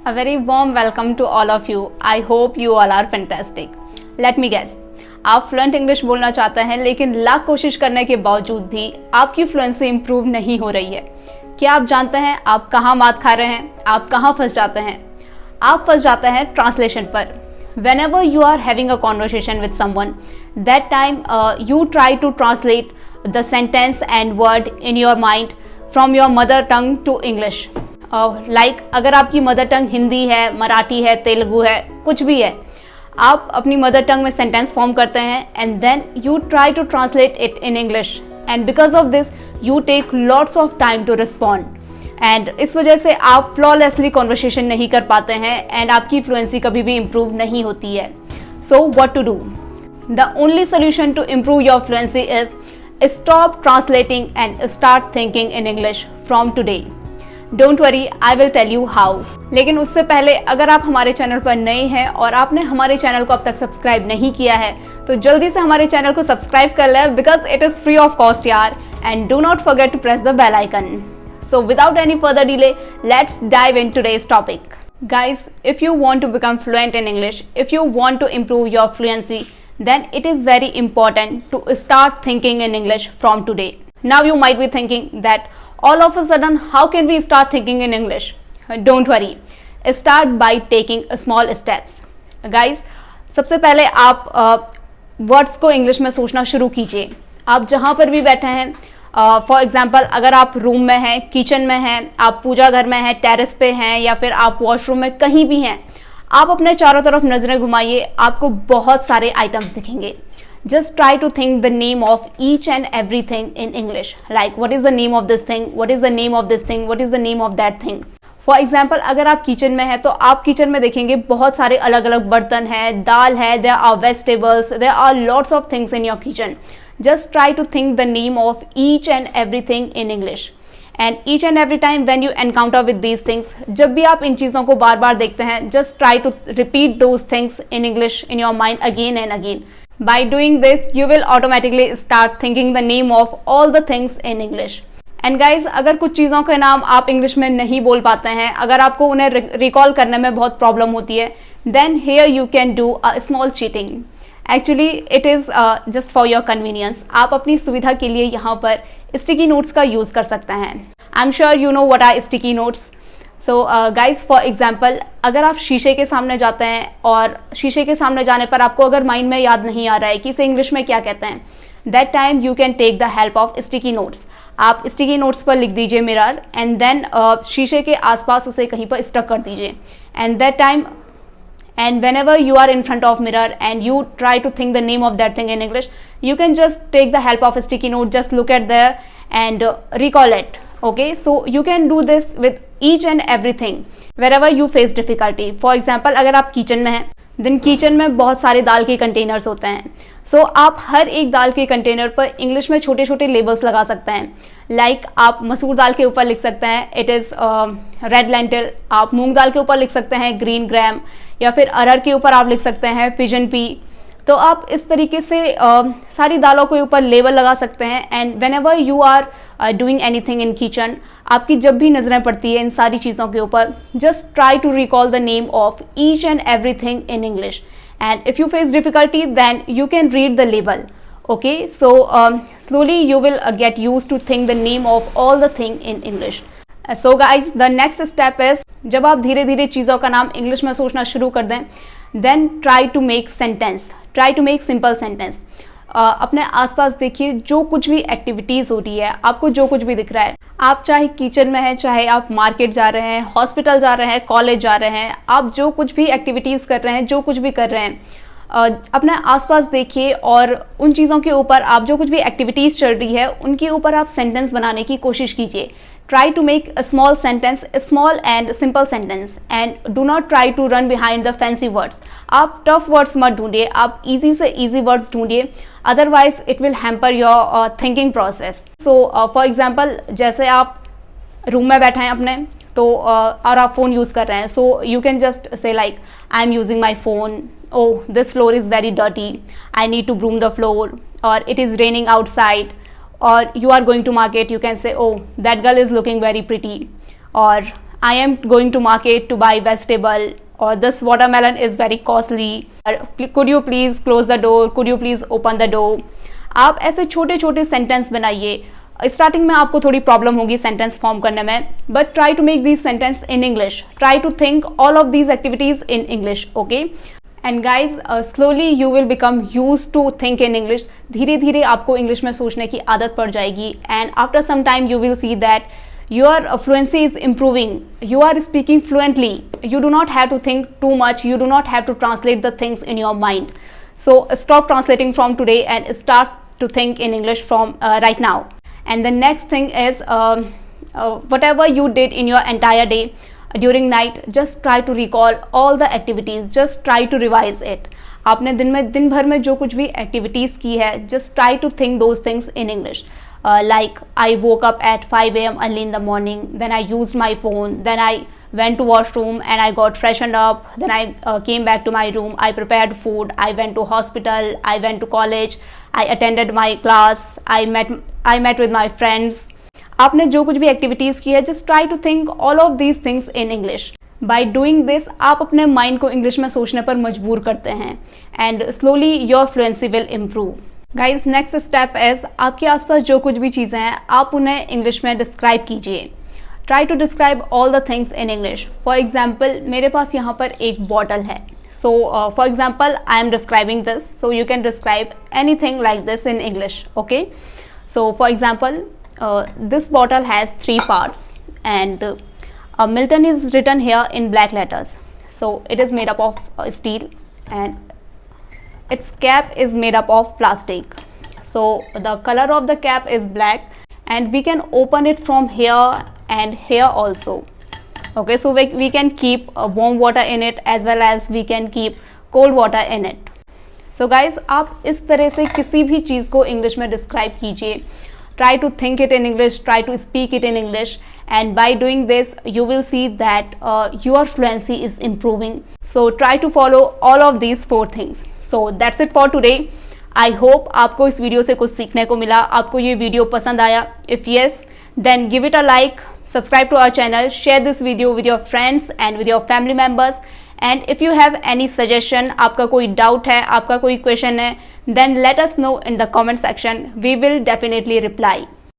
A very warm welcome to all of you. I hope you all are fantastic. Let me guess. आप fluent English बोलना चाहते हैं लेकिन लाख कोशिश करने के बावजूद भी आपकी फ्लुएंसी इंप्रूव नहीं हो रही है। क्या आप जानते हैं आप कहाँ मात खा रहे हैं? आप कहाँ फंस जाते हैं? आप फंस जाते हैं ट्रांसलेशन पर। Whenever you are having a conversation with someone, that time you try to translate the sentence and word in your mind from your mother tongue to English. Like अगर आपकी मदर टंग हिंदी है, मराठी है, तेलुगु है, कुछ भी है, आप अपनी मदर टंग में सेंटेंस फॉर्म करते हैं and then you try to translate it in English and because of this you take lots of time to respond. And इस वजह से आप फ्लॉलेसली कॉन्वर्सेशन नहीं कर पाते हैं एंड आपकी फ्लुएंसी कभी भी इम्प्रूव नहीं होती है। So what to do? The only solution to improve your fluency is stop translating and start thinking in English from today. Don't worry, I will tell you how. लेकिन उससे पहले अगर आप हमारे चैनल पर नए हैं और आपने हमारे चैनल को अब तक सब्सक्राइब नहीं किया है तो जल्दी से हमारे चैनल को सब्सक्राइब कर लें because it is free of cost यार। And do not forget to press the bell icon. So without any further delay, let's dive in today's topic. Guys, if you want to become fluent in English, if you want to improve your fluency, then it is very important to start thinking in English from today. Now you might be thinking that all of a sudden, how can we start thinking in English? Don't worry. Start by taking small steps. Guys, सबसे पहले आप words को English में सोचना शुरू कीजिए। आप जहाँ पर भी बैठे हैं, फॉर एग्जाम्पल अगर आप रूम में हैं, किचन में हैं, आप पूजा घर में हैं, टेरेस पे हैं या फिर आप वॉशरूम में कहीं भी हैं, आप अपने चारों तरफ नजरें घुमाइए, आपको बहुत सारे आइटम्स दिखेंगे। Just try to think the name of each and every thing in English, like what is the name of this thing, what is the name of this thing, what is the name of that thing. For example अगर आप kitchen में हैं तो आप kitchen में देखेंगे बहुत सारे अलग अलग बर्तन हैं, दाल है, there are vegetables, there are lots of things in your kitchen. Just try to think the name of each and everything in English. And each and every time when you encounter with these things, जब भी आप इन चीज़ों को बार बार देखते हैं, just try to repeat those things in English in your mind again and again. By doing this, you will automatically start thinking the name of all the things in English. And guys, अगर कुछ चीज़ों के नाम आप English में नहीं बोल पाते हैं, अगर आपको उन्हें रिकॉल करने में बहुत प्रॉब्लम होती है, then here you can do a small cheating. Actually it is just for your convenience. आप अपनी सुविधा के लिए यहाँ पर स्टिकी नोट्स का यूज़ कर सकते हैं। I am sure you know what are sticky notes. So guys for example अगर आप शीशे के सामने जाते हैं और शीशे के सामने जाने पर आपको अगर माइंड में याद नहीं आ रहा है कि इसे इंग्लिश में क्या कहते हैं, that time you can take the help of sticky notes. आप स्टिकी नोट्स पर लिख दीजिए मिरर एंड देन शीशे के आसपास उसे कहीं पर स्टक कर दीजिए and that time and whenever you are in front of mirror and you try to think the name of that thing in English, you can just take the help of a sticky note, just look at there and recall it. Okay, so you can do this with each and everything wherever you face difficulty. For example अगर आप kitchen में हैं, then kitchen में बहुत सारे दाल के containers होते हैं। सो आप हर एक दाल के कंटेनर पर इंग्लिश में छोटे छोटे लेबल्स लगा सकते हैं। लाइक आप मसूर दाल के ऊपर लिख सकते हैं इट इज़ रेड लेंटिल, आप मूंग दाल के ऊपर लिख सकते हैं ग्रीन ग्राम, या फिर अरहर के ऊपर आप लिख सकते हैं पिजन पी। तो आप इस तरीके से सारी दालों के ऊपर लेबल लगा सकते हैं and whenever you are doing anything in kitchen, आपकी जब भी नज़रें पड़ती है इन सारी चीज़ों के ऊपर, just try to recall the name of each and everything in English and if you face difficulty then you can read the label. Okay, so slowly you will get used to think the name of all the thing in English. So guys, the next step is जब आप धीरे धीरे चीज़ों का नाम English में सोचना शुरू कर दें, then try to make sentence, try to make simple sentence. अपने आसपास देखिए जो कुछ भी एक्टिविटीज़ हो रही है, आपको जो कुछ भी दिख रहा है, आप चाहे किचन में हैं, चाहे आप मार्केट जा रहे हैं, हॉस्पिटल जा रहे हैं, कॉलेज जा रहे हैं, आप जो कुछ भी एक्टिविटीज़ कर रहे हैं, जो कुछ भी कर रहे हैं, अपने आसपास देखिए और उन चीज़ों के ऊपर आप जो कुछ भी एक्टिविटीज़ चल रही है उनके ऊपर आप सेंटेंस बनाने की कोशिश कीजिए। Try to make a small sentence, small and simple sentence and do not try to run behind the fancy words. आप टफ वर्ड्स मत ढूंढिए, आप इजी से इजी वर्ड्स ढूंढिए, otherwise it will hamper your thinking process. So for example जैसे आप room में बैठे हैं अपने तो और आप फ़ोन यूज़ कर रहे हैं, सो you can just say like I am using my phone, oh this floor is very dirty, I need to broom the floor, or it is raining outside, or you are going to market, you can say oh that girl is looking very pretty, or I am going to market to buy vegetable, or this watermelon is very costly, or could you please close the door, could you please open the door. आप ऐसे छोटे छोटे sentence बनाइए. Starting में आपको थोड़ी problem होगी sentence form करने में, but try to make these sentence in English. Try to think all of these activities in English. Okay and guys, slowly you will become use to think in English. धीरे धीरे आपको English में सोचने की आदत पड़ जाएगी, and after some time you will see that your fluency is improving. You are speaking fluently. You do not have to think too much. You do not have to translate the things in your mind. So stop translating from today and start to think in English from right now. And the next thing is whatever you did in your entire day during night, just try to recall all the activities. Just try to revise it. आपने दिन भर में जो कुछ भी activities की है, just try to think those things in English. Like I woke up at 5 a.m. early in the morning, then I used my phone, then I went to washroom and I got freshened up, then I came back to my room, I prepared food, I went to hospital, I went to college, I attended my class, I met with my friends. आपने जो कुछ भी activities की है, just try to think all of these things in English. By doing this, आप अपने mind को English में सोचने पर मजबूर करते हैं, and slowly your fluency will improve. Guys, next step is आपके आसपास जो कुछ भी चीज़ें हैं आप उन्हें इंग्लिश में डिस्क्राइब कीजिए. Try to describe all the things in English. For example, मेरे पास यहाँ पर एक बॉटल है. So for example, I am describing this, so you can describe any thing like this in English. Okay, so for example, this bottle has 3 parts and Milton is written here in black letters. So it is made up of steel and its cap is made up of plastic. So the color of the cap is black and we can open it from here and here also. Okay, so we can keep warm water in it as well as we can keep cold water in it. So guys, आप इस तरह से किसी भी चीज़ को English में describe कीजिए. Try to think it in English, try to speak it in English, and by doing this you will see that your fluency is improving. So try to follow all of these 4 things. So that's it for today. I hope आपको इस video से कुछ सीखने को मिला. आपको ये video पसंद आया? If yes, then give it a like, subscribe to our channel, share this video with your friends and with your family members. And if you have any suggestion, आपका कोई doubt है, आपका कोई question है, then let us know in the comment section. We will definitely reply.